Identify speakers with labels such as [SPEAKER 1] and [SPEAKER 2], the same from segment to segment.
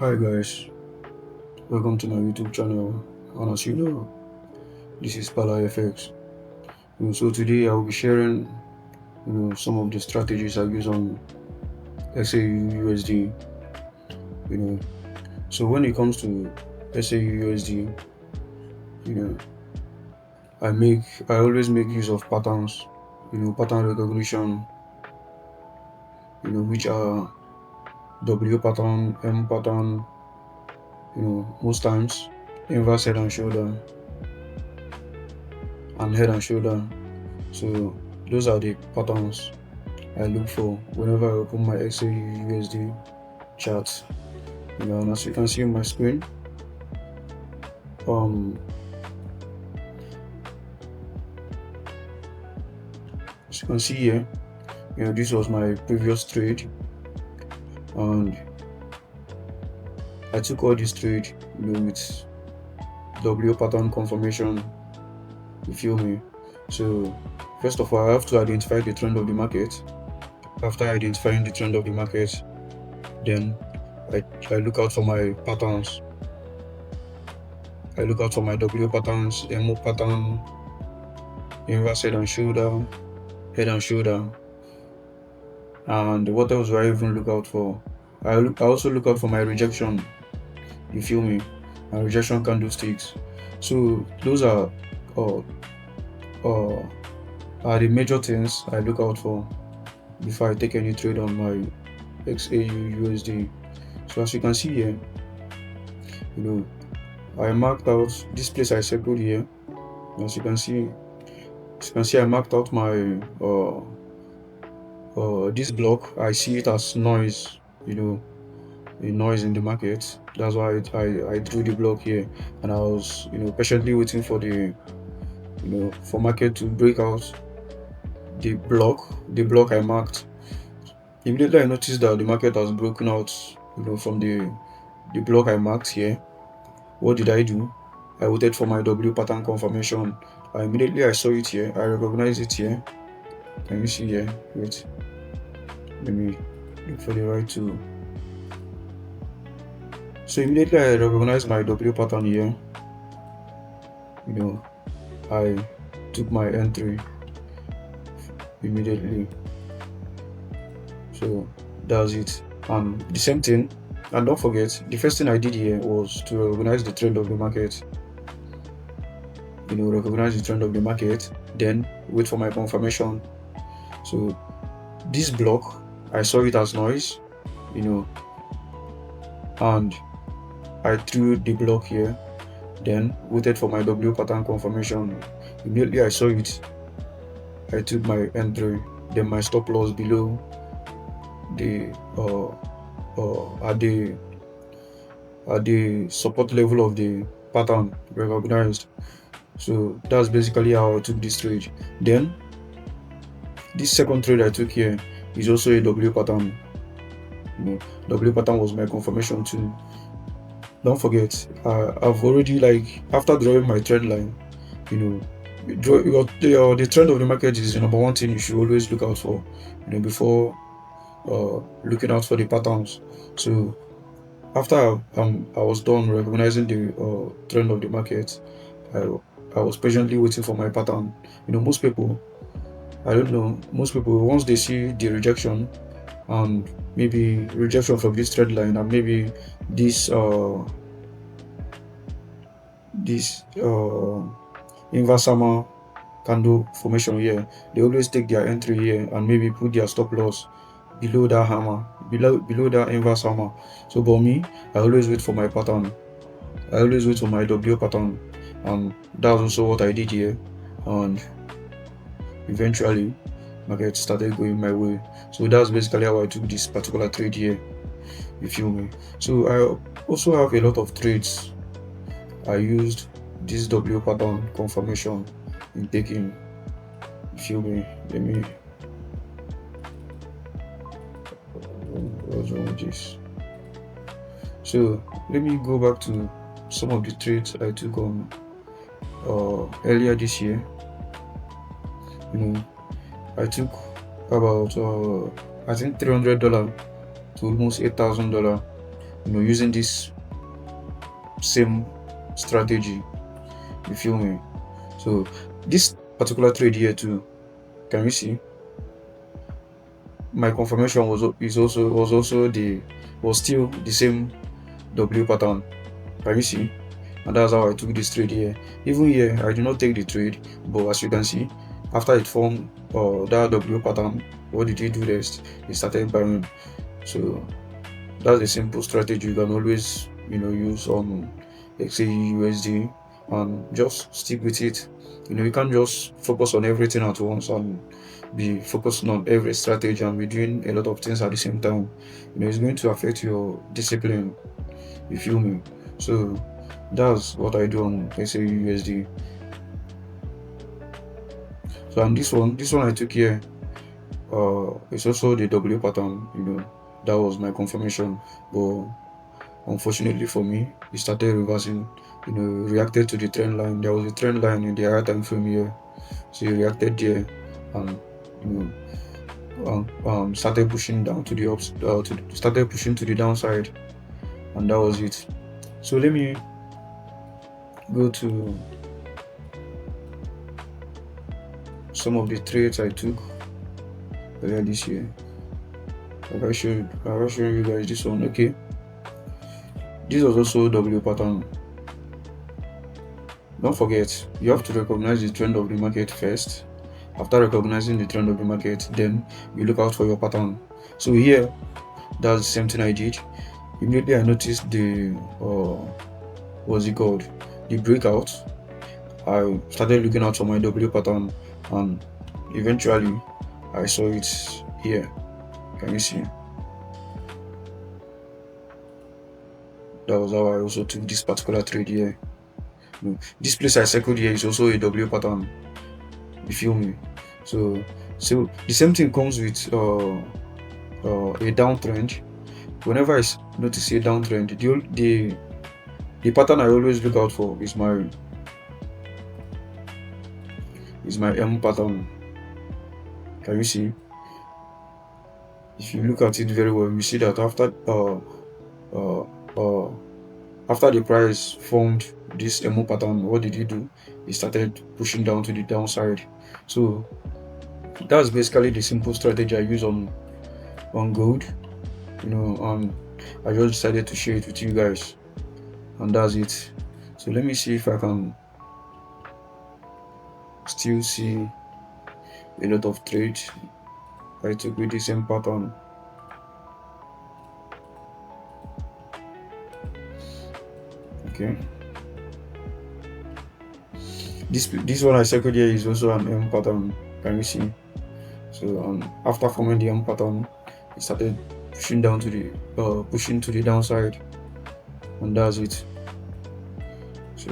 [SPEAKER 1] Hi guys, welcome to my YouTube channel. And as you know, this is Pala FX. So today I will be sharing, some of the strategies I use on XAUUSD. You know, so when it comes to XAUUSD, you know, I always make use of patterns. Pattern recognition. Which are W pattern, M pattern. Most times inverse head and shoulder and head and shoulder. So those are the patterns I look for whenever I open my XAUUSD chart. And as you can see on my screen, um, as you can see here, this was my previous trade, and I took all this trade, with W pattern confirmation. You feel me? So first of all, I have to identify the trend of the market. After identifying the trend of the market, then I look out for my patterns. I look out for my W patterns, MO pattern, inverse head and shoulder, and what else do I even look out for? I also look out for my rejection. You feel me? My rejection candlesticks. So those uh, uh, are the major things I look out for before I take any trade on my XAUUSD. So as you can see here, I marked out this place I circled here. As you can see, I marked out my this block. I see it as noise, a noise in the market. That's why I drew the block here, and I was patiently waiting for the for market to break out the block I marked. Immediately I noticed that the market has broken out from the block I marked here. What did I do? I waited for my W pattern confirmation. Immediately I saw it here. I recognized it here. Can you see here? Wait, let me look for the right tool. So immediately I recognized my W pattern here. I took my entry immediately. So that's it. And the same thing. And don't forget, the first thing I did here was to recognize the trend of the market. Recognize the trend of the market, then wait for my confirmation. So this block, I saw it as noise, and I threw the block here, then waited for my W pattern confirmation. Immediately I saw it, I took my entry, then my stop loss below the at the support level of the pattern recognized. So that's basically how I took this trade. Then this second trade I took here is also a W pattern. W pattern was my confirmation too. Don't forget, I've already, after drawing my trend line, the trend of the market is the number one thing you should always look out for, before looking out for the patterns. So after I was done recognizing the trend of the market, I was patiently waiting for my pattern. Most people, I don't know, most people, once they see the rejection, and maybe rejection from this trend line, and maybe this inverse hammer candle formation here, they always take their entry here and maybe put their stop loss below that hammer, below that inverse hammer. So for me, I always wait for my pattern. I always wait for my W pattern, and that's also what I did here. And eventually market started going my way. So that's basically how I took this particular trade here. You feel me? So I also have a lot of trades I used this W pattern confirmation in taking. You feel me? What's wrong with this? So let me go back to some of the trades I took on earlier this year. I took about I think $300 to almost $8,000 using this same strategy. You feel me? So this particular trade here too, can you see? My confirmation was still the same W pattern. Can you see? And that's how I took this trade here. Even here, I did not take the trade, but as you can see, after it formed that W pattern, what did he do next? He started buying. So that's a simple strategy you can always use on Xauusd, and just stick with it. You can't just focus on everything at once and be focusing on every strategy and be doing a lot of things at the same time. It's going to affect your discipline. You feel me? So that's what I do on Xauusd. So and this one I took here, it's also the W pattern. That was my confirmation, but unfortunately for me, it started reversing. Reacted to the trend line. There was a trend line in the higher time frame here, so it reacted there and started pushing down to the started pushing to the downside, and that was it. So let me go to some of the trades I took earlier this year. I'll show you guys this one. Okay, this was also W pattern. Don't forget, you have to recognize the trend of the market first. After recognizing the trend of the market, then you look out for your pattern. So here, that's the same thing I did. Immediately I noticed the what's it called, the breakout. I started looking out for my W pattern, and eventually I saw it here. Can you see? That was how I also took this particular trade here. This place I circled here is also a W pattern. You feel me? So the same thing comes with a downtrend. Whenever I notice a downtrend, the pattern I always look out for is my M pattern. Can you see? If you look at it very well, you see that after the price formed this MO pattern, what did he do? He started pushing down to the downside. So that's basically the simple strategy I use on gold. And I just decided to share it with you guys, and that's it. So let me see if I can still see a lot of trades I took with the same pattern. Okay, this one I circled here is also an M pattern. Can you see? So after forming the M pattern, it started pushing down to the pushing to the downside, and that's it. So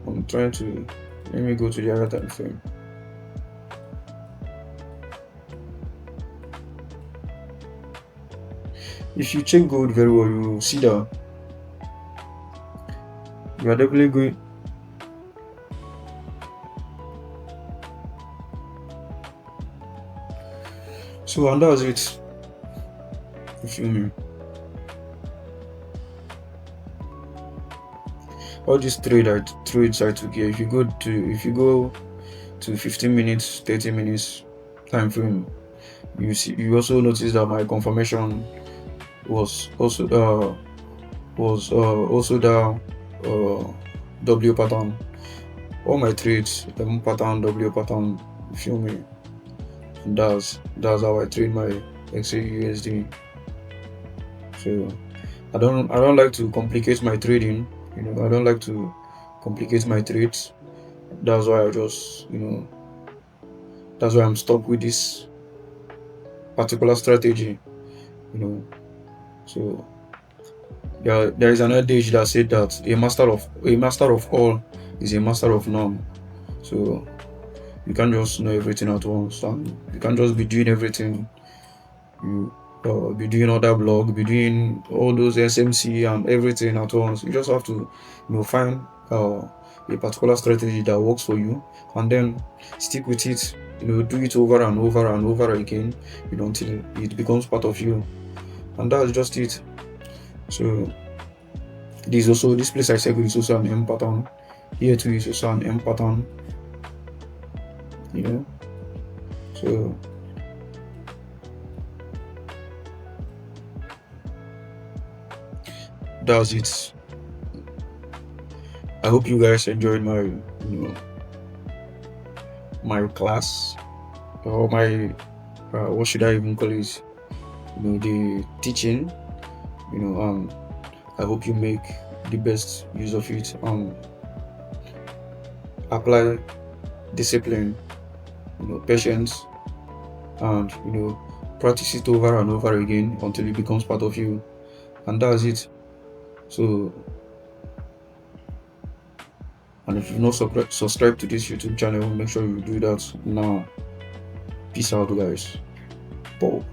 [SPEAKER 1] I'm trying to, let me go to the other time frame. If you check gold very well, you will see that you are definitely going. So and that's it. You feel me? All these trades I took here. If you go to 15 minutes, 30 minutes time frame, you also notice that my confirmation was also the W pattern. All my trades, M pattern, W pattern. You feel me? And that's how I trade my Xauusd. So I don't like to complicate my trading. I don't like to complicate my trades. That's why that's why I'm stuck with this particular strategy. So there is an adage that said that a master of all is a master of none. So you can't just know everything at once, and you can't just be doing everything. You be doing other blog, be doing all those SMC and everything at once. You just have to find a particular strategy that works for you, and then stick with it. Do it over and over and over again, until it becomes part of you, and that's just it. So This place I circle is also an M pattern. Here too is also an M pattern. You know, so that's it. I hope you guys enjoyed my class, or my what should I even call it? The teaching. You know, I hope you make the best use of it. Apply discipline, patience, and practice it over and over again until it becomes part of you, and that's it. So, and if you've not subscribed to this YouTube channel, make sure you do that now. Peace out, guys. Bye.